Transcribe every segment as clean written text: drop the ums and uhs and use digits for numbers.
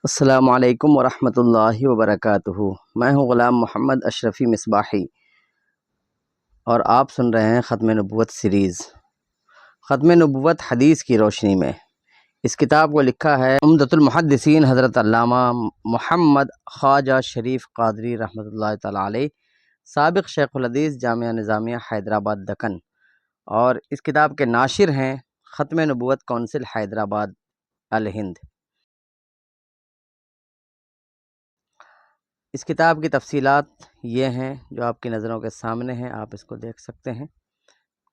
السلام علیکم ورحمۃ اللہ وبرکاتہ۔ میں ہوں غلام محمد اشرفی مصباحی اور آپ سن رہے ہیں ختم نبوت سیریز۔ ختم نبوت حدیث کی روشنی میں۔ اس کتاب کو لکھا ہے عمدۃ المحدثین حضرت علامہ محمد خواجہ شریف قادری رحمۃ اللہ تعالی علیہ، سابق شیخ الحدیث جامعہ نظامیہ حیدرآباد دکن، اور اس کتاب کے ناشر ہیں ختم نبوت کونسل حیدرآباد الہند۔ اس کتاب کی تفصیلات یہ ہیں جو آپ کی نظروں کے سامنے ہیں، آپ اس کو دیکھ سکتے ہیں۔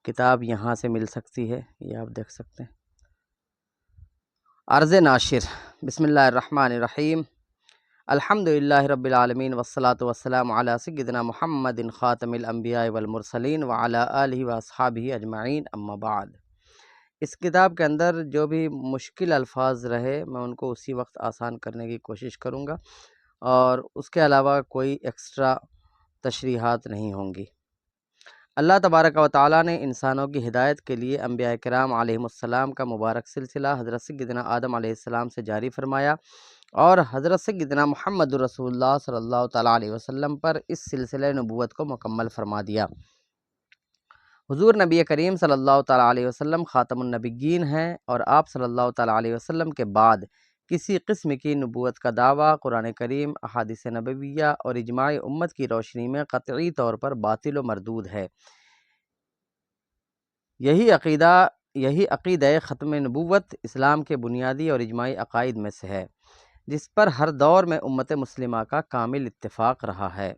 کتاب یہاں سے مل سکتی ہے، یہ آپ دیکھ سکتے ہیں۔ عرض ناشر۔ بسم اللہ الرحمن الرحیم۔ الحمدللہ رب العالمین والصلاة والسلام علی سیدنا محمد خاتم الانبیاء والمرسلین وعلی آلہ واصحابہ اجمعین، اما بعد۔ اس کتاب کے اندر جو بھی مشکل الفاظ رہے میں ان کو اسی وقت آسان کرنے کی کوشش کروں گا، اور اس کے علاوہ کوئی ایکسٹرا تشریحات نہیں ہوں گی۔ اللہ تبارک و تعالیٰ نے انسانوں کی ہدایت کے لیے انبیاء کرام علیہم السلام کا مبارک سلسلہ حضرت سیدنا آدم علیہ السلام سے جاری فرمایا، اور حضرت سیدنا محمد رسول اللہ صلی اللہ تعالیٰ علیہ وسلم پر اس سلسلہ نبوت کو مکمل فرما دیا۔ حضور نبی کریم صلی اللہ تعالیٰ علیہ وسلم خاتم النبیین ہیں، اور آپ صلی اللہ تعالیٰ علیہ وسلم کے بعد کسی قسم کی نبوت کا دعویٰ قرآن کریم، احادیث نبویہ اور اجماع امت کی روشنی میں قطعی طور پر باطل و مردود ہے۔ یہی عقیدہ ختم نبوت اسلام کے بنیادی اور اجماعی عقائد میں سے ہے، جس پر ہر دور میں امت مسلمہ کا کامل اتفاق رہا ہے۔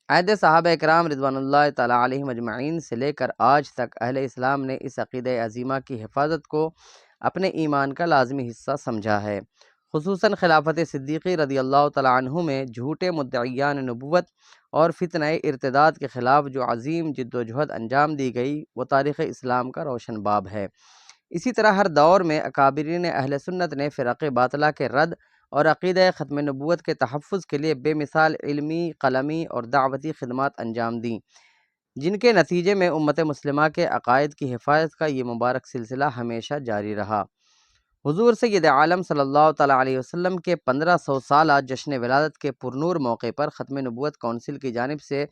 عہد صحابہ اکرام رضوان اللہ تعالیٰ علیہم اجمعین سے لے کر آج تک اہل اسلام نے اس عقیدہ عظیمہ کی حفاظت کو اپنے ایمان کا لازمی حصہ سمجھا ہے۔ خصوصاً خلافت صدیقی رضی اللہ تعالیٰ عنہ میں جھوٹے مدعیان نبوت اور فتنہ ارتداد کے خلاف جو عظیم جد و جہد انجام دی گئی، وہ تاریخ اسلام کا روشن باب ہے۔ اسی طرح ہر دور میں اکابرین اہل سنت نے فرق باطلہ کے رد اور عقیدہ ختم نبوت کے تحفظ کے لیے بے مثال علمی، قلمی اور دعوتی خدمات انجام دیں، جن کے نتیجے میں امت مسلمہ کے عقائد کی حفاظت کا یہ مبارک سلسلہ ہمیشہ جاری رہا۔ حضور سید عالم صلی اللہ تعالیٰ علیہ وسلم کے 1500 سالہ جشن ولادت کے پرنور موقع پر ختم نبوت کونسل کی جانب سے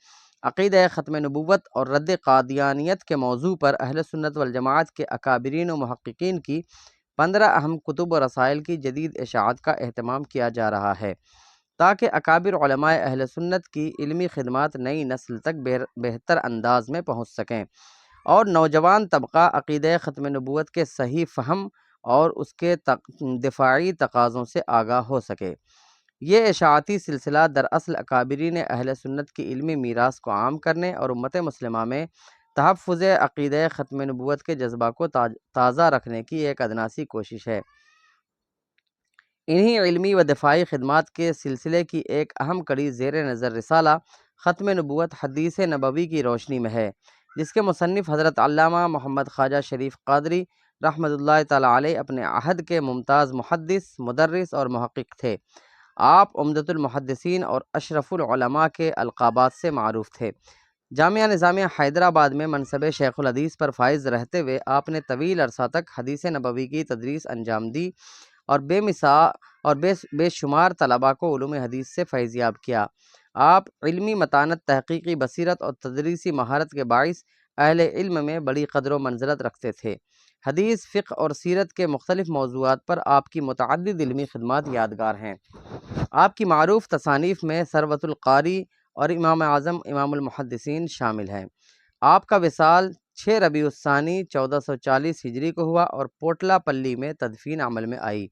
عقیدہ ختم نبوت اور رد قادیانیت کے موضوع پر اہل سنت والجماعت کے اکابرین و محققین کی 15 اہم کتب و رسائل کی جدید اشاعت کا اہتمام کیا جا رہا ہے، تاکہ اکابر علماء اہل سنت کی علمی خدمات نئی نسل تک بہتر انداز میں پہنچ سکیں، اور نوجوان طبقہ عقیدہ ختم نبوت کے صحیح فہم اور اس کے دفاعی تقاضوں سے آگاہ ہو سکے۔ یہ اشاعتی سلسلہ دراصل اکابرین اہل سنت کی علمی میراث کو عام کرنے اور امت مسلمہ میں تحفظ عقیدہ ختم نبوت کے جذبہ کو تازہ رکھنے کی ایک ادناسی کوشش ہے۔ انہی علمی و دفاعی خدمات کے سلسلے کی ایک اہم کڑی زیر نظر رسالہ ختم نبوت حدیث نبوی کی روشنی میں ہے، جس کے مصنف حضرت علامہ محمد خواجہ شریف قادری رحمۃ اللہ تعالیٰ علیہ اپنے عہد کے ممتاز محدث، مدرس اور محقق تھے۔ آپ عمدۃ المحدثین اور اشرف العلماء کے القابات سے معروف تھے۔ جامعہ نظامیہ حیدرآباد میں منصب شیخ الحدیث پر فائز رہتے ہوئے آپ نے طویل عرصہ تک حدیث نبوی کی تدریس انجام دی، اور بے شمار طلباء کو علوم حدیث سے فیضیاب کیا۔ آپ علمی متانت، تحقیقی بصیرت اور تدریسی مہارت کے باعث اہل علم میں بڑی قدر و منزلت رکھتے تھے۔ حدیث، فقہ اور سیرت کے مختلف موضوعات پر آپ کی متعدد علمی خدمات یادگار ہیں۔ آپ کی معروف تصانیف میں ثروت القاری اور امام اعظم امام المحدثین شامل ہیں۔ آپ کا وصال 6 ربیع الثانی 1440 ہجری کو ہوا اور پوٹلا پلی میں تدفین عمل میں آئی۔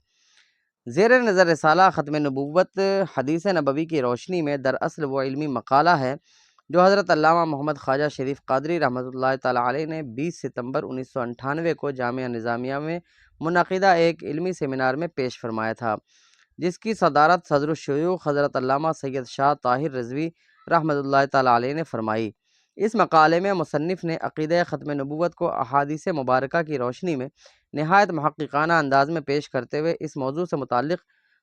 زیر نظر رسالہ ختم نبوت حدیث نبوی کی روشنی میں دراصل وہ علمی مقالہ ہے جو حضرت علامہ محمد خواجہ شریف قادری رحمۃ اللہ تعالیٰ علیہ نے 20 ستمبر 1998 کو جامعہ نظامیہ میں منعقدہ ایک علمی سیمینار میں پیش فرمایا تھا، جس کی صدارت صدر الشیوخ حضرت علامہ سید شاہ طاہر رضوی رحمۃ اللہ تعالیٰ علیہ نے فرمائی۔ اس مقالے میں مصنف نے عقیدہ ختم نبوت کو احادیث مبارکہ کی روشنی میں نہایت محققانہ انداز میں پیش کرتے ہوئے اس موضوع سے متعلق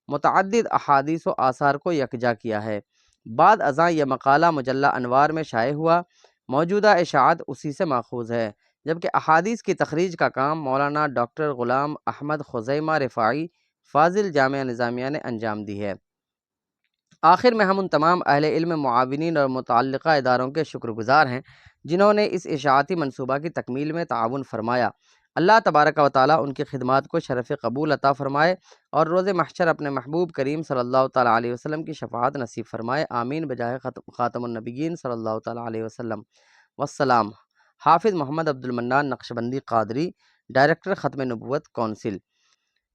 متعدد احادیث و آثار کو یکجا کیا ہے۔ بعد ازاں یہ مقالہ مجلہ انوار میں شائع ہوا۔ موجودہ اشاعت اسی سے ماخوذ ہے، جبکہ احادیث کی تخریج کا کام مولانا ڈاکٹر غلام احمد خزیمہ رفاعی فاضل جامعہ نظامیہ نے انجام دی ہے۔ آخر میں ہم ان تمام اہل علم، معاونین اور متعلقہ اداروں کے شکر گزار ہیں جنہوں نے اس اشاعتی منصوبہ کی تکمیل میں تعاون فرمایا۔ اللہ تبارک و تعالیٰ ان کی خدمات کو شرف قبول عطا فرمائے اور روز محشر اپنے محبوب کریم صلی اللہ تعالیٰ علیہ وسلم کی شفاعت نصیب فرمائے، آمین بجاہ خاتم النبیین صلی اللہ تعالیٰ علیہ وسلم۔ والسلام۔ حافظ محمد عبد المنان نقشبندی قادری، ڈائریکٹر ختم نبوت کونسل۔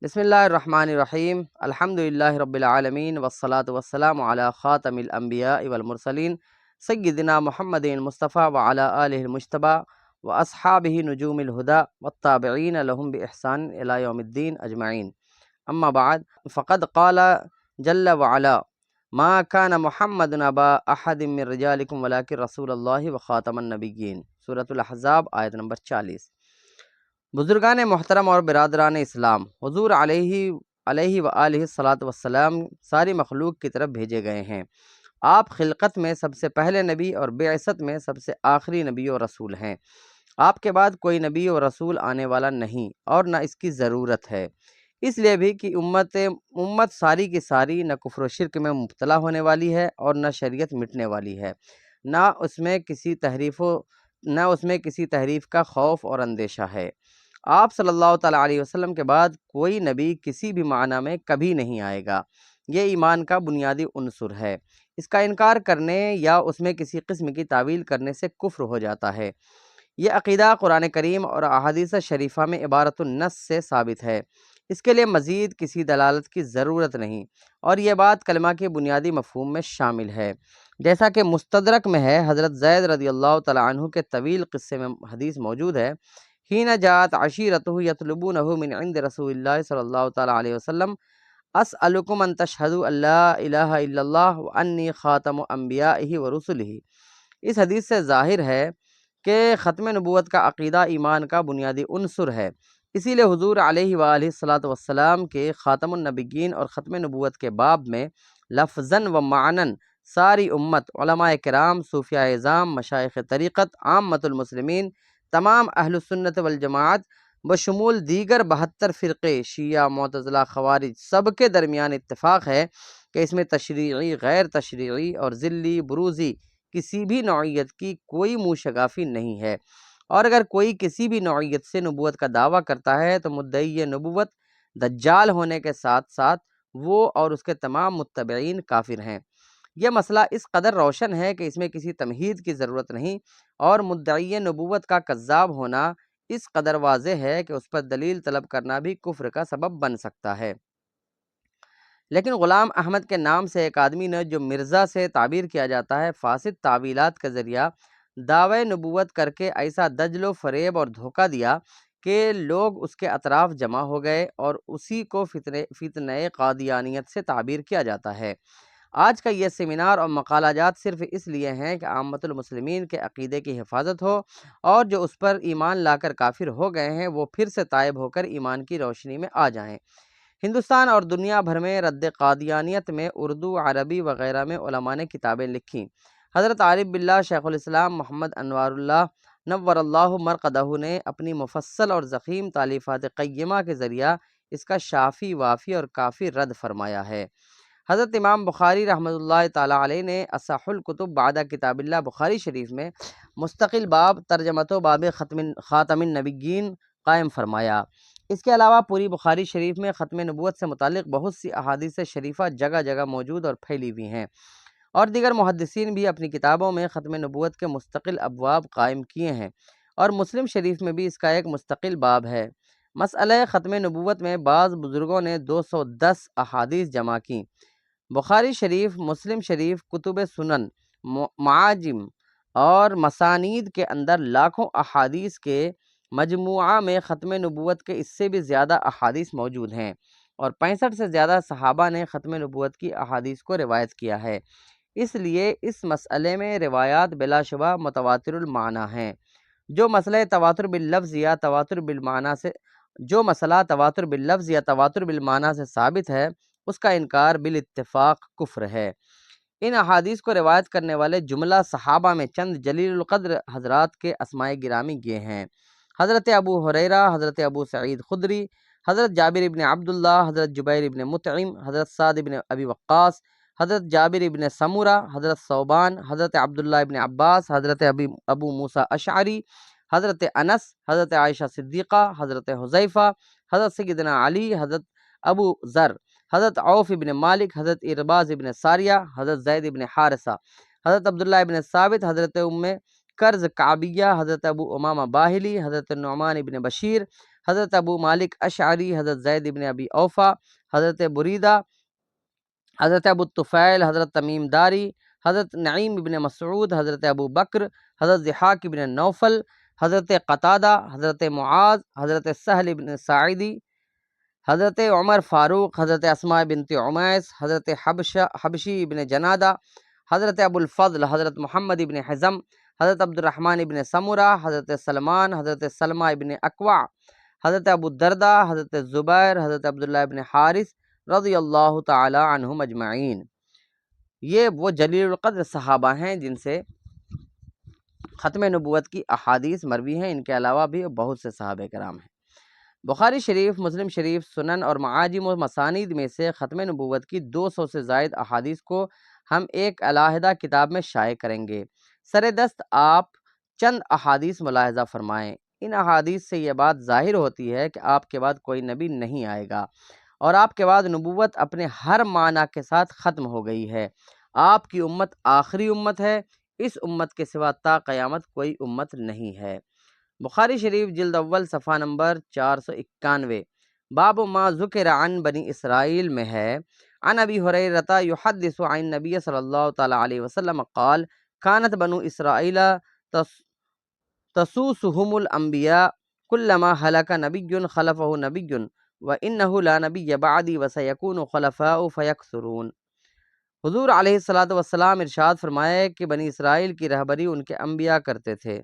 بسم اللہ الرحمن الرحیم، الحمدللہ رب العالمین والصلاة والسلام علی خاتم الانبیاء والمرسلین سیدنا محمد المصطفیٰ وعلی آلہ المجتبیٰ واصحابہ نجوم الہدیٰ والتابعین لہم بإحسان الی یوم الدین اجمعین، اما بعد فقد قال جل وعلا ما کان محمد ابا احد من رجالکم ولکن رسول اللہ وخاتم النبیین، سورۃ الاحزاب آیت نمبر 40۔ بزرگان محترم اور برادران اسلام، حضور علیہ وآلہ الصلاۃ والسلام ساری مخلوق کی طرف بھیجے گئے ہیں۔ آپ خلقت میں سب سے پہلے نبی اور بعثت میں سب سے آخری نبی و رسول ہیں۔ آپ کے بعد کوئی نبی و رسول آنے والا نہیں اور نہ اس کی ضرورت ہے، اس لیے بھی کہ امت ساری کی ساری نہ کفر و شرک میں مبتلا ہونے والی ہے اور نہ شریعت مٹنے والی ہے، نہ اس میں کسی تحریف کا خوف اور اندیشہ ہے۔ آپ صلی اللہ تعالیٰ علیہ وسلم کے بعد کوئی نبی کسی بھی معنی میں کبھی نہیں آئے گا۔ یہ ایمان کا بنیادی عنصر ہے۔ اس کا انکار کرنے یا اس میں کسی قسم کی تعویل کرنے سے کفر ہو جاتا ہے۔ یہ عقیدہ قرآن کریم اور احادیث شریفہ میں عبارت النص سے ثابت ہے، اس کے لیے مزید کسی دلالت کی ضرورت نہیں، اور یہ بات کلمہ کے بنیادی مفہوم میں شامل ہے، جیسا کہ مستدرک میں ہے۔ حضرت زید رضی اللہ تعالیٰ عنہ کے طویل قصے میں حدیث موجود ہے، حین جاءت عشیرتہ یطلبونہ من عند رسول اللہ صلی اللہ تعالیٰ علیہ وسلم اسألکم ان تشہدوا ان لا الہ الا اللہ وانی خاتم انبیائہ ورسلہ۔ اس حدیث سے ظاہر ہے کہ ختم نبوت کا عقیدہ ایمان کا بنیادی عنصر ہے، اسی لیے حضور علیہ وآلہ الصلاۃ والسلام کے خاتم النبیین اور ختم نبوت کے باب میں لفظاً و معناً ساری امت، علماء کرام، صوفیاء اعظام، مشائخ طریقت، عامۃ المسلمین، تمام اہل السنت والجماعت بشمول دیگر 72 فرقے، شیعہ، معتزلہ، خوارج، سب کے درمیان اتفاق ہے کہ اس میں تشریعی، غیر تشریعی اور ذلی، بروزی کسی بھی نوعیت کی کوئی منہ شگافی نہیں ہے، اور اگر کوئی کسی بھی نوعیت سے نبوت کا دعویٰ کرتا ہے تو مدعی نبوت دجال ہونے کے ساتھ ساتھ وہ اور اس کے تمام متبعین کافر ہیں۔ یہ مسئلہ اس قدر روشن ہے کہ اس میں کسی تمہید کی ضرورت نہیں، اور مدعی نبوت کا کذاب ہونا اس قدر واضح ہے کہ اس پر دلیل طلب کرنا بھی کفر کا سبب بن سکتا ہے۔ لیکن غلام احمد کے نام سے ایک آدمی نے، جو مرزا سے تعبیر کیا جاتا ہے، فاسد تعویلات کے ذریعہ دعوی نبوت کر کے ایسا دجل و فریب اور دھوکہ دیا کہ لوگ اس کے اطراف جمع ہو گئے، اور اسی کو فتنہ قادیانیت سے تعبیر کیا جاتا ہے۔ آج کا یہ سیمینار اور مقالہ جات صرف اس لیے ہیں کہ عامۃ المسلمین کے عقیدے کی حفاظت ہو، اور جو اس پر ایمان لا کر کافر ہو گئے ہیں وہ پھر سے تائب ہو کر ایمان کی روشنی میں آ جائیں۔ ہندوستان اور دنیا بھر میں رد قادیانیت میں اردو، عربی وغیرہ میں علماء نے کتابیں لکھیں۔ حضرت عارف باللہ شیخ الاسلام محمد انوار اللہ نور اللہ مرقدہ نے اپنی مفصل اور ضخیم تالیفات قیمہ کے ذریعہ اس کا شافی، وافی اور کافی رد فرمایا ہے۔ حضرت امام بخاری رحمۃ اللہ تعالیٰ علیہ نے اصح الکتب بعد کتاب اللہ بخاری شریف میں مستقل باب ترجمۃ باب خاتم النبیین قائم فرمایا۔ اس کے علاوہ پوری بخاری شریف میں ختم نبوت سے متعلق بہت سی احادیث شریفہ جگہ جگہ موجود اور پھیلی ہوئی ہیں، اور دیگر محدثین بھی اپنی کتابوں میں ختم نبوت کے مستقل ابواب قائم کیے ہیں، اور مسلم شریف میں بھی اس کا ایک مستقل باب ہے۔ مسئلہ ختم نبوت میں بعض بزرگوں نے 210 احادیث جمع کیں۔ بخاری شریف، مسلم شریف، کتب سنن، معاجم اور مسانید کے اندر لاکھوں احادیث کے مجموعہ میں ختم نبوت کے اس سے بھی زیادہ احادیث موجود ہیں، اور 65 سے زیادہ صحابہ نے ختم نبوت کی احادیث کو روایت کیا ہے۔ اس لیے اس مسئلے میں روایات بلا شبہ متواتر المعنی ہیں۔ جو مسئلہ تواتر باللفظ یا تواتر بالمعنی سے ثابت ہے، اس کا انکار بالاتفاق کفر ہے۔ ان احادیث کو روایت کرنے والے جملہ صحابہ میں چند جلیل القدر حضرات کے اسماء گرامی یہ ہیں: حضرت ابو ہریرہ، حضرت ابو سعید خدری، حضرت جابر ابن عبداللہ، حضرت جبیر ابن مطعم، حضرت سعد ابن ابی وقاص، حضرت جابر ابن سمورہ، حضرت ثوبان، حضرت عبداللہ ابن عباس، حضرت ابو موسیٰ اشعری، حضرت انس، حضرت عائشہ صدیقہ، حضرت حذیفہ، حضرت سیدنا علی، حضرت ابو ذر، حضرت عوف ابن مالک، حضرت ارباز ابن ساریہ، حضرت زید ابن حارثہ، حضرت عبداللہ ابن ثابت، حضرت کرز کعبیہ، حضرت ابو امامہ باہلی، حضرت نعمان ابن بشیر، حضرت ابو مالک اشعری، حضرت زید ابن ابی اوفا، حضرت بریدہ، حضرت ابو الطفیل، حضرت تمیم داری، حضرت نعیم ابن مسعود، حضرت ابو بکر، حضرت ضحاک ابن نوفل، حضرت قتادہ، حضرت معاذ، حضرت سہل ابن ساعدی، حضرت عمر فاروق، حضرت اسماء بنت عمیس، حضرت حبشی ابن جنادہ، حضرت ابو الفضل، حضرت محمد ابن حزم، حضرت عبد الرحمن ابن سمرہ، حضرت سلمان، حضرت سلمہ ابن اکوع، حضرت ابو الدرداء، حضرت زبیر، حضرت عبداللہ ابن حارث رضی اللہ تعالی عنہم اجمعین۔ یہ وہ جلیل القدر صحابہ ہیں جن سے ختم نبوت کی احادیث مروی ہیں۔ ان کے علاوہ بھی بہت سے صحابہ کرام ہیں۔ بخاری شریف، مسلم شریف، سنن اور معاجم و مسانید میں سے ختم نبوت کی 200 سے زائد احادیث کو ہم ایک علیحدہ کتاب میں شائع کریں گے۔ سر دست آپ چند احادیث ملاحظہ فرمائیں۔ ان احادیث سے یہ بات ظاہر ہوتی ہے کہ آپ کے بعد کوئی نبی نہیں آئے گا اور آپ کے بعد نبوت اپنے ہر معنی کے ساتھ ختم ہو گئی ہے۔ آپ کی امت آخری امت ہے، اس امت کے سوا تا قیامت کوئی امت نہیں ہے۔ بخاری شریف جلد اول صفحہ نمبر 491، باب ما ذکر عن بنی اسرائیل میں ہے، عن ابی ہریرہ یحدث عن نبی صلی اللہ تعالی علیہ وسلم قال کانت بنو اسرائیل تسوسهم الانبیاء کلما ہلک نبی خلفہ نبی وانہ لا نبی بعدی وسیکون خلفاء فیکثرون۔ حضور علیہ الصلوۃ والسلام ارشاد فرمائے کہ بنی اسرائیل کی رہبری ان کے انبیاء کرتے تھے۔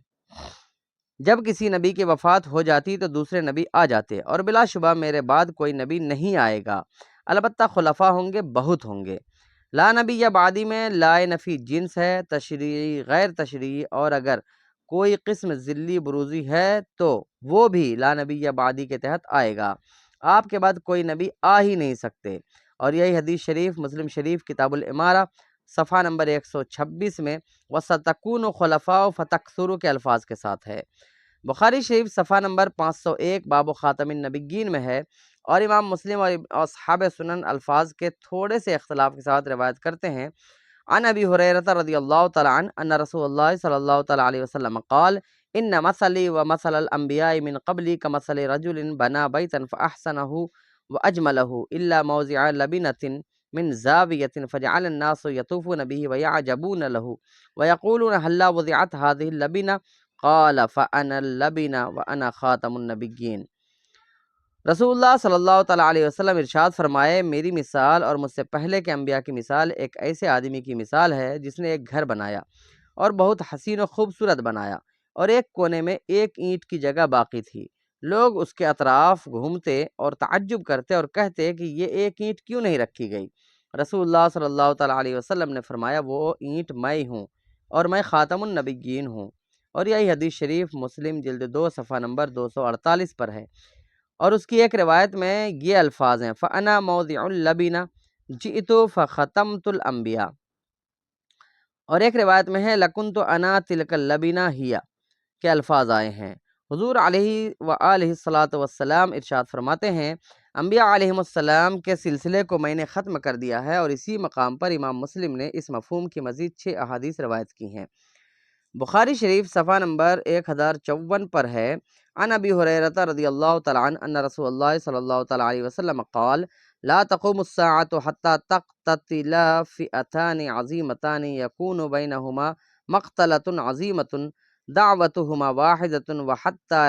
جب کسی نبی کی وفات ہو جاتی تو دوسرے نبی آ جاتے، اور بلا شبہ میرے بعد کوئی نبی نہیں آئے گا، البتہ خلفاء ہوں گے، بہت ہوں گے۔ لا نبی یا بعدی میں لا نفی جنس ہے، تشریعی غیر تشریعی، اور اگر کوئی قسم ذلی بروزی ہے تو وہ بھی لا نبی یا بعدی کے تحت آئے گا۔ آپ کے بعد کوئی نبی آ ہی نہیں سکتے، اور یہی حدیث شریف مسلم شریف کتاب الامارہ صفحہ نمبر 126 میں وَسَتَكُونُ خُلَفَاءُ فَتَكْثُرُ کے الفاظ کے ساتھ ہے۔ بخاری شریف صفحہ نمبر 501 باب خاتم النبیین میں ہے، اور امام مسلم اور اصحاب سنن الفاظ کے تھوڑے سے اختلاف کے ساتھ روایت کرتے ہیں۔ عن ابی ہریرہ رضی اللہ تعالی عنہ ان رسول اللہ صلی اللہ تعالی علیہ وسلم قال ان مثلی ومثل الانبیاء من قبلی کمثل رجل بنا بیتا فاحسنہ واجملہ الا موضع لبنۃ من زاویة فجعل الناس یطوفون به ویعجبون له ویقولون هلا وضعت هذه اللبنة قال فانا اللبنة وانا خاتم النبیین۔ رسول اللہ صلی اللہ تعالیٰ علیہ وسلم ارشاد فرمائے، میری مثال اور مجھ سے پہلے کے انبیاء کی مثال ایک ایسے آدمی کی مثال ہے جس نے ایک گھر بنایا اور بہت حسین و خوبصورت بنایا، اور ایک کونے میں ایک اینٹ کی جگہ باقی تھی۔ لوگ اس کے اطراف گھومتے اور تعجب کرتے اور کہتے کہ یہ ایک اینٹ کیوں نہیں رکھی گئی؟ رسول اللہ صلی اللہ تعالیٰ علیہ وسلم نے فرمایا، وہ اینٹ میں ہوں اور میں خاتم النبیین ہوں۔ اور یہی حدیث شریف مسلم جلد 2 صفحہ نمبر 248 پر ہے، اور اس کی ایک روایت میں یہ الفاظ ہیں، فَأَنَا مَوْضِعُ اللَّبِنَةِ جِئْتُ فَخَتَمْتُ الْأَنْبِيَاءَ، اور ایک روایت میں ہے لَكُنْتُ أَنَا تِلْكَ اللَّبِنَةِ ہِيَ کے الفاظ آئے ہیں۔ حضور علیہ وآلہ الصلاۃ والسلام ارشاد فرماتے ہیں، انبیاء علیہم السلام کے سلسلے کو میں نے ختم کر دیا ہے، اور اسی مقام پر امام مسلم نے اس مفہوم کی مزید 6 احادیث روایت کی ہیں۔ بخاری شریف صفحہ نمبر 1054 پر ہے، عن ابی ہریرہ رضی اللہ تعالی عنہ ان رسول اللہ صلی اللہ تعالی علیہ وسلم قال لا تقوم الساعة حتى تقتتل فئتان عظیمتان يكون بينهما مقتلة عظیمة دعوتهما واحدة وحتى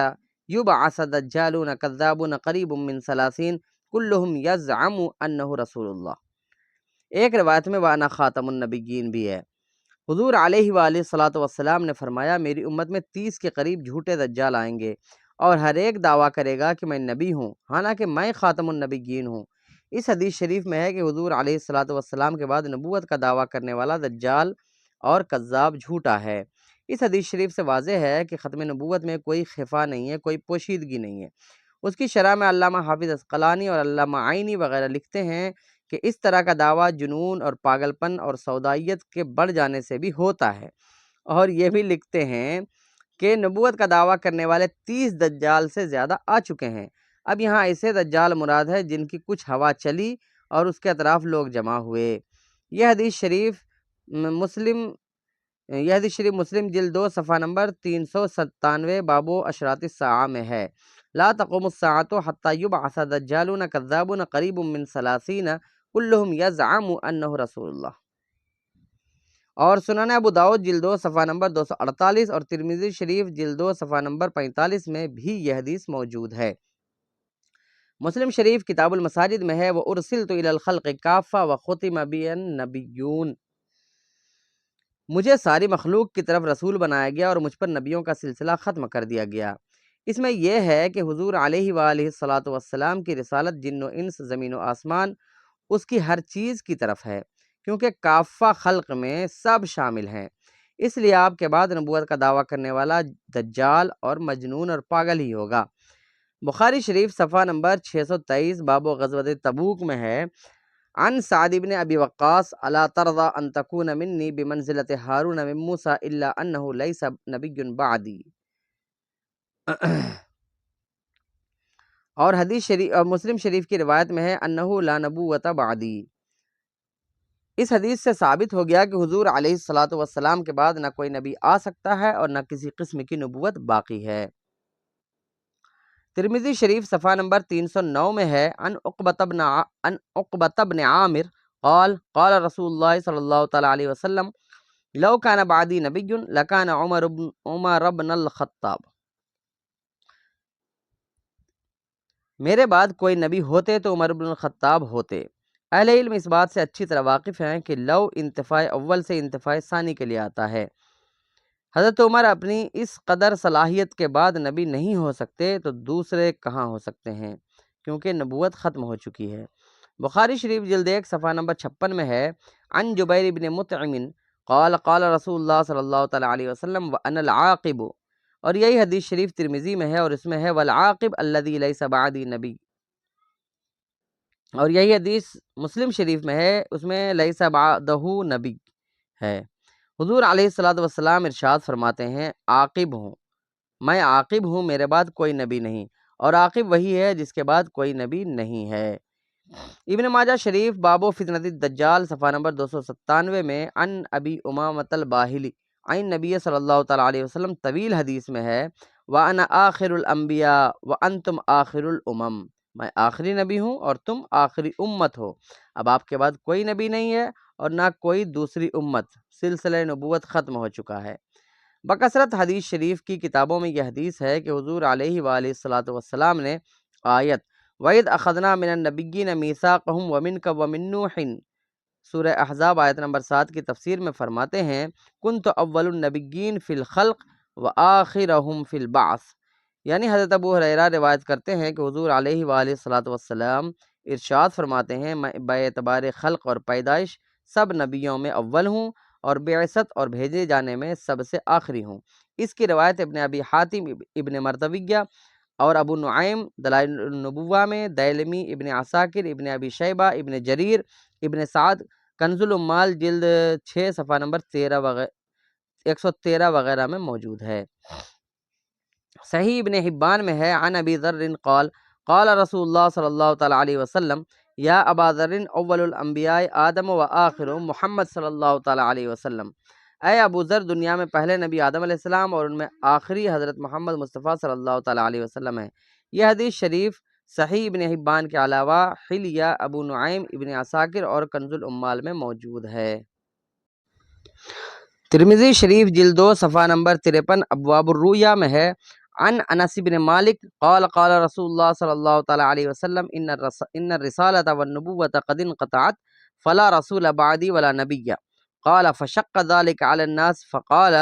يبعث دجالون كذابون قریب من 30 كلهم يزعم انه رسول اللہ۔ ایک روایت میں وانا خاتم النبیین بھی ہے۔ حضور علیہ وآلہ الصلوۃ والسلام نے فرمایا، میری امت میں 30 کے قریب جھوٹے دجال آئیں گے، اور ہر ایک دعویٰ کرے گا کہ میں نبی ہوں، حالانکہ میں خاتم النبیین ہوں۔ اس حدیث شریف میں ہے کہ حضور علیہ الصلوۃ والسلام کے بعد نبوت کا دعویٰ کرنے والا دجال اور کذاب جھوٹا ہے۔ اس حدیث شریف سے واضح ہے کہ ختم نبوت میں کوئی خفا نہیں ہے، کوئی پوشیدگی نہیں ہے۔ اس کی شرح میں علامہ حافظ عسقلانی اور علامہ عینی وغیرہ لکھتے ہیں کہ اس طرح کا دعویٰ جنون اور پاگل پن اور سودائیت کے بڑھ جانے سے بھی ہوتا ہے، اور یہ بھی لکھتے ہیں کہ نبوت کا دعویٰ کرنے والے 30 دجال سے زیادہ آ چکے ہیں۔ اب یہاں ایسے دجال مراد ہے جن کی کچھ ہوا چلی اور اس کے اطراف لوگ جمع ہوئے۔ یہ حدیث شریف مسلم جلد 2 صفحہ نمبر 397 باب اشراط الساعہ میں ہے۔ لا تقوم الساعة حتى يبعث دجالون كذابون قریب من 30 كلهم يزعم انه رسول اللہ۔ اور سنن ابو داؤد جلد 2 صفحہ نمبر 248 اور ترمذی شریف جلد 2 صفحہ نمبر 45 میں بھی یہ حدیث موجود ہے۔ مسلم شریف کتاب المساجد میں ہے وَأُرْسِلْتُ إِلَى الْخَلْقِ كَافَّةً وَخُتِمَ بِي النَّبِيُّونَ، مجھے ساری مخلوق کی طرف رسول بنایا گیا اور مجھ پر نبیوں کا سلسلہ ختم کر دیا گیا۔ اس میں یہ ہے کہ حضور علیہ وآلہ الصلاۃ والسلام کی رسالت جن و انس زمین و آسمان اس کی ہر چیز کی طرف ہے، کیونکہ کافہ خلق میں سب شامل ہیں، اس لیے آپ کے بعد نبوت کا دعویٰ کرنے والا دجال اور مجنون اور پاگل ہی ہوگا۔ بخاری شریف صفحہ نمبر 623 باب غزوۃ تبوک میں ہے، عن سعد بن ابی وقاص الا ترضى ان تكون مني بمنزلة هارون من موسى الا انه ليس نبي بعدی۔ اور حدیث شریف اور مسلم شریف کی روایت میں ہے انه لا نبوۃ بعدی۔ اس حدیث سے ثابت ہو گیا کہ حضور علیہ الصلاۃ والسلام کے بعد نہ کوئی نبی آ سکتا ہے اور نہ کسی قسم کی نبوت باقی ہے۔ ترمذی شریف صفحہ نمبر 309 میں ہے، عن عقبۃ بن عامر قال قال رسول اللہ صلی اللہ تعالی علیہ وسلم لو كان بعدی نبی لكان عمر بن الخطاب، میرے بعد کوئی نبی ہوتے تو عمر بن الخطاب ہوتے۔ اہل علم اس بات سے اچھی طرح واقف ہیں کہ لو انتفاع اول سے انتفاع ثانی کے لیے آتا ہے۔ حضرت عمر اپنی اس قدر صلاحیت کے بعد نبی نہیں ہو سکتے تو دوسرے کہاں ہو سکتے ہیں، کیونکہ نبوت ختم ہو چکی ہے۔ بخاری شریف جلد 1 صفحہ نمبر 56 میں ہے، عن جبیر بن مطعم قال قال رسول اللہ صلی اللہ تعالی علیہ وسلم وانا العاقب، اور یہی حدیث شریف ترمذی میں ہے اور اس میں ہے والعاقب الذی لیس بعدی نبی، اور یہی حدیث مسلم شریف میں ہے، اس میں لیس بعدہ نبی ہے۔ حضور علیہ الصلاۃ والسلام ارشاد فرماتے ہیں، عاقب ہوں، میں عاقب ہوں، میرے بعد کوئی نبی نہیں، اور عاقب وہی ہے جس کے بعد کوئی نبی نہیں ہے۔ ابن ماجہ شریف باب فتنۃ الدجال صفحہ نمبر 297 میں، عن ابی امامۃ الباہلی عن نبی صلی اللہ تعالی علیہ وسلم طویل حدیث میں ہے، وَأَنَا آخِرُ الْأَنْبِيَاءِ وَأَنْتُمْ آخِرُ الْأُمَمِ، میں آخری نبی ہوں اور تم آخری امت ہو۔ اب آپ کے بعد کوئی نبی نہیں ہے اور نہ کوئی دوسری امت، سلسلہ نبوت ختم ہو چکا ہے۔ بکثرت حدیث شریف کی کتابوں میں یہ حدیث ہے کہ حضور علیہ وآلہ الصلاۃ والسلام نے آیت وَإِذْ أَخَذْنَا مِنَ النَّبِيِّينَ مِيثَاقَهُمْ وَمِنْكَ وَمِن نُوحٍ، سورہ احزاب آیت نمبر 7 کی تفسیر میں فرماتے ہیں، كنت اول النبیین فی الخلق وآخرهم فی البعث، یعنی حضرت ابو ہریرہ روایت کرتے ہیں کہ حضور علیہ وآلہ الصلاۃ والسلام ارشاد فرماتے ہیں، میں باعتبار خلق اور پیدائش سب نبیوں میں اول ہوں اور بعثت اور بھیجے جانے میں سب سے آخری ہوں۔ اس کی روایت ابن ابی حاتم ابن مردویہ اور ابو نعیم دلائل النبوہ میں، دیلمی ابن عساکر ابن ابی شیبہ ابن جریر ابن سعد کنز العمال جلد 6 صفحہ نمبر 113 وغیرہ میں موجود ہے۔ صحیح ابن حبان میں ہے، عن ابی ذر قال قال رسول اللہ صلی اللہ تعالی علیہ وسلم یا ابا ذر اول الانبیاء آدم و آخرهم محمد صلی اللہ تعالی علیہ وسلم، اے ابو ذر، دنیا میں پہلے نبی آدم علیہ السلام اور ان میں آخری حضرت محمد مصطفیٰ صلی اللہ تعالی علیہ وسلم ہے۔ یہ حدیث شریف صحیح ابن حبان کے علاوہ حلیہ ابو نعیم ابن عساکر اور کنز العمال میں موجود ہے۔ ترمذی شریف جلد 2 صفحہ نمبر 53 ابواب الرؤیا میں ہے، عن انس بن مالک قال قال رسول اللہ صلی اللہ تعالی علیہ وسلم ان الرسالۃ والنبوۃ قد انقطعت فلا رسول بعدی ولا نبی، قال فشق ذلك على الناس فقال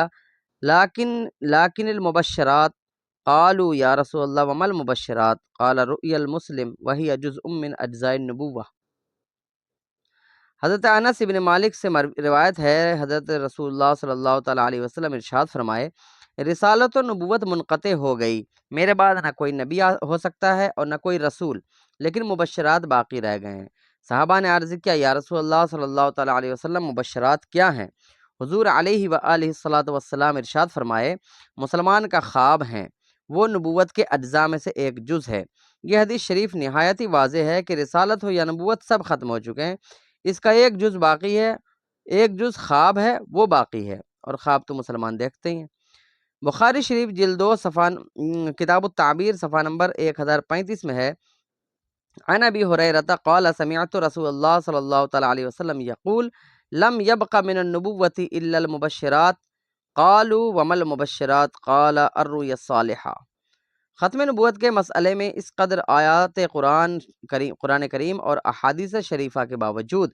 لكن المبشرات، قالوا یا رسول اللہ وما المبشرات، قال رؤیا المسلم وهي جزء من اجزاء النبوۃ۔ حضرت انس بن مالک سے روایت ہے، حضرت رسول اللہ صلی اللہ تعالی علیہ وسلم ارشاد فرمائے، رسالت و نبوت منقطع ہو گئی، میرے بعد نہ کوئی نبی ہو سکتا ہے اور نہ کوئی رسول، لیکن مبشرات باقی رہ گئے ہیں۔ صحابہ نے عرض کیا، یا رسول اللہ صلی اللہ تعالیٰ علیہ وسلم، مبشرات کیا ہیں؟ حضور علیہ وآلہ الصلاۃ والسلام ارشاد فرمائے، مسلمان کا خواب ہیں، وہ نبوت کے اجزاء میں سے ایک جز ہے۔ یہ حدیث شریف نہایت ہی واضح ہے کہ رسالت ہو یا نبوت سب ختم ہو چکے ہیں، اس کا ایک جز باقی ہے، ایک جز خواب ہے، وہ باقی ہے، اور خواب تو مسلمان دیکھتے ہی ہیں۔ بخاری شریف جلد 2 صفحہ کتاب التعبیر صفحہ نمبر 1035 میں ہے، عن ابی ہریرہ قال سمعت رسول اللہ صلی اللہ تعالیٰ علیہ وسلم یقول لم یبق من النبوۃ الا المبشرات قالوا وما المبشرات قال الرؤیا الصالحہ۔ ختم نبوت کے مسئلے میں اس قدر آیات قرآن کریم اور احادیث شریفہ کے باوجود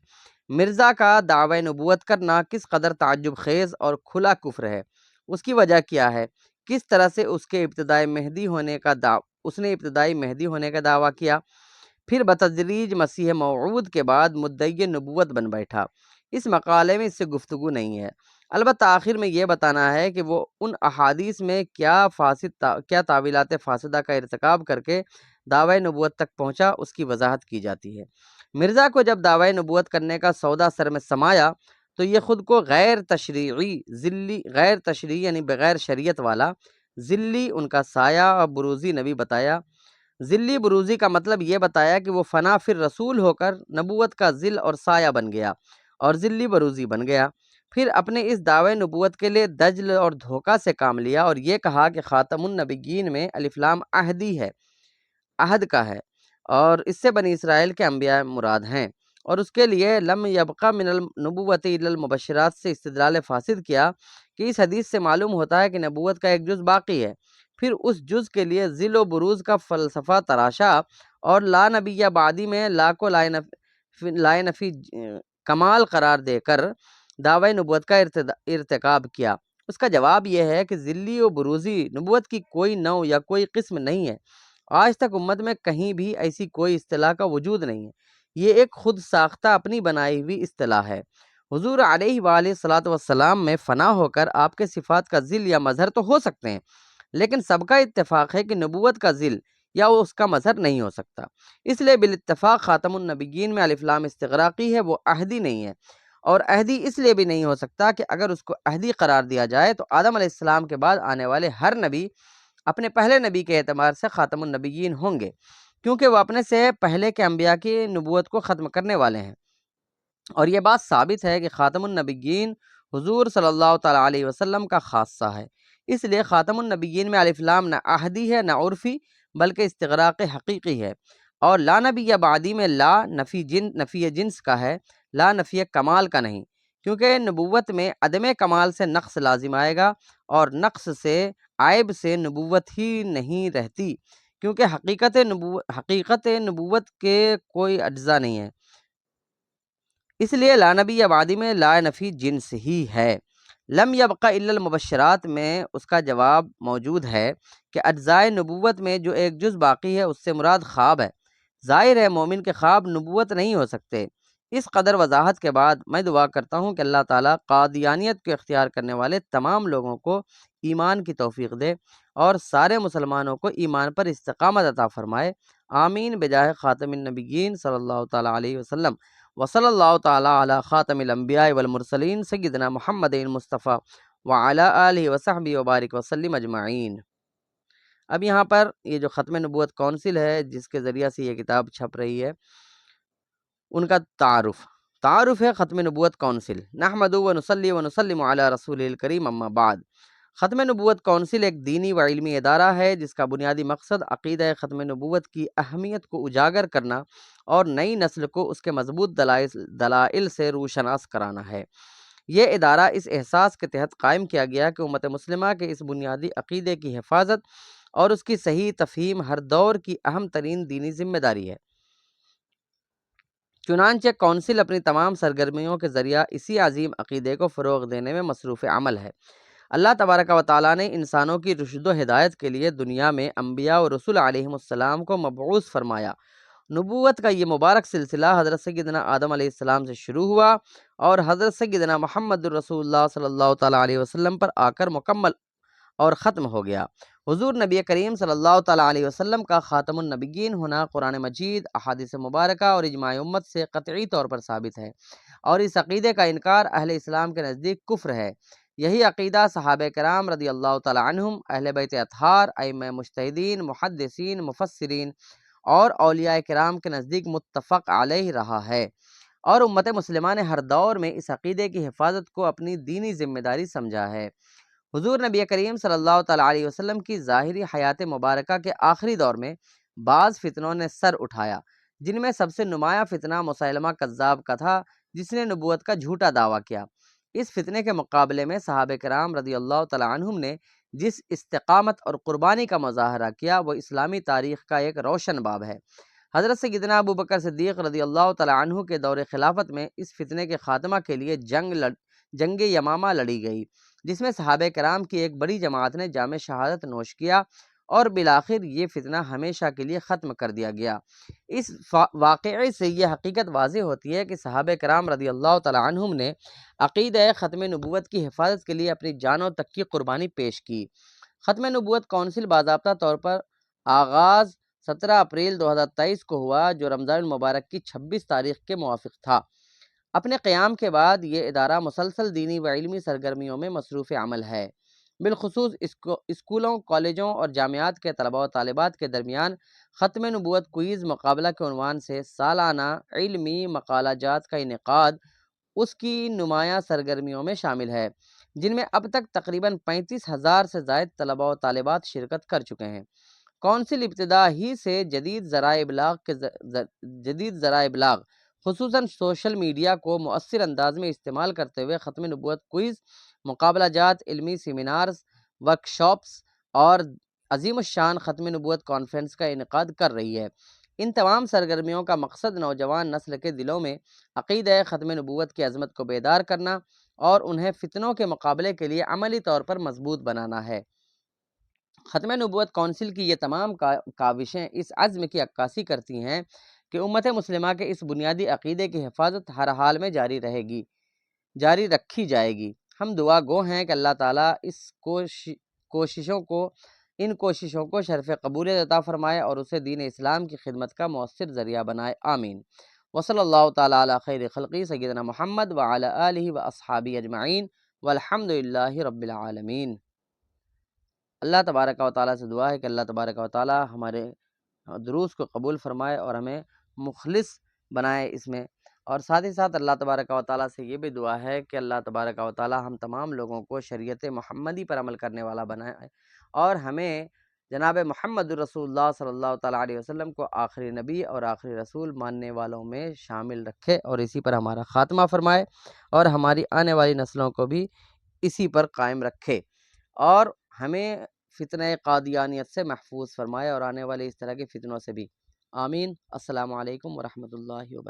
مرزا کا دعوی نبوت کرنا کس قدر تعجب خیز اور کھلا کفر ہے۔ اس کی وجہ کیا ہے؟ کس طرح سے اس نے ابتدائی مہدی ہونے کا دعویٰ کیا، پھر بتدریج مسیح موعود کے بعد مدعی نبوت بن بیٹھا۔ اس مقالے میں اس سے گفتگو نہیں ہے، البتہ آخر میں یہ بتانا ہے کہ وہ ان احادیث میں کیا تعویلات فاسدہ کا ارتکاب کر کے دعوی نبوت تک پہنچا، اس کی وضاحت کی جاتی ہے۔ مرزا کو جب دعوی نبوت کرنے کا سودا سر میں سمایا تو یہ خود کو غیر تشریعی یعنی بغیر شریعت والا ذلی، ان کا سایہ اور بروزی نبی بتایا۔ ذلی بروزی کا مطلب یہ بتایا کہ وہ فنا پھر رسول ہو کر نبوت کا ذل اور سایہ بن گیا اور ذلی بروزی بن گیا۔ پھر اپنے اس دعوی نبوت کے لیے دجل اور دھوکہ سے کام لیا اور یہ کہا کہ خاتم النبیین میں الف لام عہدی ہے، عہد کا ہے، اور اس سے بنی اسرائیل کے انبیاء مراد ہیں، اور اس کے لیے لم یبقى من النبوۃ الا المبشرات سے استدلال فاسد کیا کہ اس حدیث سے معلوم ہوتا ہے کہ نبوت کا ایک جز باقی ہے۔ پھر اس جز کے لیے ذل و بروز کا فلسفہ تراشا اور لا نبی بعدی میں لا کو لا نفی کمال قرار دے کر دعوی نبوت کا ارتکاب کیا۔ اس کا جواب یہ ہے کہ ذلی و بروزی نبوت کی کوئی نوع یا کوئی قسم نہیں ہے، آج تک امت میں کہیں بھی ایسی کوئی اصطلاح کا وجود نہیں ہے، یہ ایک خود ساختہ اپنی بنائی ہوئی اصطلاح ہے۔ حضور علیہ وآلہ الصلاۃ والسلام میں فنا ہو کر آپ کے صفات کا ذل یا مظہر تو ہو سکتے ہیں، لیکن سب کا اتفاق ہے کہ نبوت کا ذل یا اس کا مظہر نہیں ہو سکتا۔ اس لیے بالاتفاق خاتم النبیین میں الف لام استغراقی ہے، وہ عہدی نہیں ہے، اور عہدی اس لیے بھی نہیں ہو سکتا کہ اگر اس کو عہدی قرار دیا جائے تو آدم علیہ السلام کے بعد آنے والے ہر نبی اپنے پہلے نبی کے اعتبار سے خاتم النبیین ہوں گے، کیونکہ وہ اپنے سے پہلے کے انبیاء کی نبوت کو ختم کرنے والے ہیں، اور یہ بات ثابت ہے کہ خاتم النبیین حضور صلی اللہ تعالیٰ علیہ وسلم کا خاصہ ہے۔ اس لیے خاتم النبیین میں الف لام نہ عہدی ہے نہ عرفی، بلکہ استغراق حقیقی ہے، اور لا نبی یا بعدی میں لا نفی جنس کا ہے، لا نفی کمال کا نہیں، کیونکہ نبوت میں عدم کمال سے نقص لازم آئے گا، اور نقص سے عیب سے نبوت ہی نہیں رہتی، کیونکہ حقیقت نبوت کے کوئی اجزاء نہیں ہے، اس لیے لا نبی یا بعدی میں لا نفی جنس ہی ہے۔ لم یبقى الا المبشرات میں اس کا جواب موجود ہے کہ اجزائے نبوت میں جو ایک جز باقی ہے اس سے مراد خواب ہے۔ ظاہر ہے مومن کے خواب نبوت نہیں ہو سکتے۔ اس قدر وضاحت کے بعد میں دعا کرتا ہوں کہ اللہ تعالیٰ قادیانیت کو اختیار کرنے والے تمام لوگوں کو ایمان کی توفیق دے اور سارے مسلمانوں کو ایمان پر استقامت عطا فرمائے، آمین، بجاہ خاتم النبیین صلی اللہ تعالیٰ علیہ وسلم، وصلی اللہ تعالیٰ علی خاتم الانبیاء والمرسلین سیدنا محمد المصطفیٰ وعلی آلہ وصحبہ وبارک وسلم اجمعین۔ اب یہاں پر یہ جو ختم نبوت کونسل ہے جس کے ذریعہ سے یہ کتاب چھپ رہی ہے، ان کا تعارف ہے ختم نبوت کونسل۔ نحمد و نصلی و نسلم علی رسول الکریم، اما بعد۔ ختم نبوت کونسل ایک دینی و علمی ادارہ ہے جس کا بنیادی مقصد عقیدہ ختم نبوت کی اہمیت کو اجاگر کرنا اور نئی نسل کو اس کے مضبوط دلائل سے روشناس کرانا ہے۔ یہ ادارہ اس احساس کے تحت قائم کیا گیا کہ امت مسلمہ کے اس بنیادی عقیدے کی حفاظت اور اس کی صحیح تفہیم ہر دور کی اہم ترین دینی ذمہ داری ہے۔ چنانچہ کونسل اپنی تمام سرگرمیوں کے ذریعہ اسی عظیم عقیدے کو فروغ دینے میں مصروف عمل ہے۔ اللہ تبارک و تعالیٰ نے انسانوں کی رشد و ہدایت کے لیے دنیا میں انبیاء و رسول علیہم السلام کو مبعوث فرمایا۔ نبوت کا یہ مبارک سلسلہ حضرت سیدنا آدم علیہ السلام سے شروع ہوا اور حضرت سیدنا محمد الرسول اللہ صلی اللہ تعالیٰ علیہ وسلم پر آ کر مکمل اور ختم ہو گیا۔ حضور نبی کریم صلی اللہ تعالیٰ علیہ وسلم کا خاتم النبیین ہونا قرآن مجید، احادیث مبارکہ اور اجماع امت سے قطعی طور پر ثابت ہے، اور اس عقیدے کا انکار اہل اسلام کے نزدیک کفر ہے۔ یہی عقیدہ صحابہ کرام رضی اللہ تعالیٰ عنہم، اہل بیت اطہار، ائمہ مجتہدین، محدثین، مفسرین اور اولیاء کرام کے نزدیک متفق علیہ رہا ہے، اور امت مسلمہ نے ہر دور میں اس عقیدے کی حفاظت کو اپنی دینی ذمہ داری سمجھا ہے۔ حضور نبی کریم صلی اللہ تعالیٰ علیہ وسلم کی ظاہری حیات مبارکہ کے آخری دور میں بعض فتنوں نے سر اٹھایا، جن میں سب سے نمایاں فتنہ مسیلمہ کذاب کا تھا، جس نے نبوت کا جھوٹا دعویٰ کیا۔ اس فتنے کے مقابلے میں صحابہ کرام رضی اللہ تعالیٰ عنہم نے جس استقامت اور قربانی کا مظاہرہ کیا، وہ اسلامی تاریخ کا ایک روشن باب ہے۔ حضرت سیدنا ابو بکر صدیق رضی اللہ تعالیٰ عنہ کے دور خلافت میں اس فتنے کے خاتمہ کے لیے جنگ یمامہ لڑی گئی، جس میں صحابہ کرام کی ایک بڑی جماعت نے جام شہادت نوش کیا، اور بالآخر یہ فتنہ ہمیشہ کے لیے ختم کر دیا گیا۔ اس واقعے سے یہ حقیقت واضح ہوتی ہے کہ صحابہ کرام رضی اللہ تعالیٰ عنہم نے عقیدہ ختم نبوت کی حفاظت کے لیے اپنی جانوں تک کی قربانی پیش کی۔ ختم نبوت کونسل باضابطہ طور پر آغاز 17 اپریل 2023 کو ہوا، جو رمضان المبارک کی 26 تاریخ کے موافق تھا۔ اپنے قیام کے بعد یہ ادارہ مسلسل دینی و علمی سرگرمیوں میں مصروف عمل ہے۔ بالخصوص اسکولوں، کالجوں اور جامعات کے طلباء و طالبات کے درمیان ختم نبوت کوئز مقابلہ کے عنوان سے سالانہ علمی مقالہ جات کا انعقاد اس کی نمایاں سرگرمیوں میں شامل ہے، جن میں اب تک تقریباً 35,000 سے زائد طلباء و طالبات شرکت کر چکے ہیں۔ کونسل ابتدا ہی سے جدید ذرائع ابلاغ خصوصاً سوشل میڈیا کو مؤثر انداز میں استعمال کرتے ہوئے ختم نبوت کوئز، مقابلہ جات، علمی سیمینارز، ورکشاپس اور عظیم الشان ختم نبوت کانفرنس کا انعقاد کر رہی ہے۔ ان تمام سرگرمیوں کا مقصد نوجوان نسل کے دلوں میں عقیدہ ختم نبوت کی عظمت کو بیدار کرنا اور انہیں فتنوں کے مقابلے کے لیے عملی طور پر مضبوط بنانا ہے۔ ختم نبوت کونسل کی یہ تمام کاوشیں اس عزم کی عکاسی کرتی ہیں کہ امت مسلمہ کے اس بنیادی عقیدے کی حفاظت ہر حال میں جاری رکھی جائے گی۔ ہم دعا گو ہیں کہ اللہ تعالیٰ ان کوششوں کو شرف قبولیت عطا فرمائے اور اسے دین اسلام کی خدمت کا مؤثر ذریعہ بنائے، آمین۔ وصلی اللہ تعالیٰ علی خیر خلقی سیدنا محمد وعلی آلہ واصحابہ اجمعین والحمد للہ رب العالمین۔ اللہ تبارک و تعالیٰ سے دعا ہے کہ اللہ تبارک و تعالیٰ ہمارے دروس کو قبول فرمائے اور ہمیں مخلص بنائے اس میں، اور ساتھ ہی ساتھ اللہ تبارک و تعالیٰ سے یہ بھی دعا ہے کہ اللہ تبارک و تعالیٰ ہم تمام لوگوں کو شریعت محمدی پر عمل کرنے والا بنائے، اور ہمیں جناب محمد رسول اللہ صلی اللہ تعالیٰ علیہ وسلم کو آخری نبی اور آخری رسول ماننے والوں میں شامل رکھے، اور اسی پر ہمارا خاتمہ فرمائے، اور ہماری آنے والی نسلوں کو بھی اسی پر قائم رکھے، اور ہمیں فتنہ قادیانیت سے محفوظ فرمائے اور آنے والے اس طرح کے فتنوں سے بھی، آمین۔ السلام علیکم ورحمۃ اللہ وبرکاتہ۔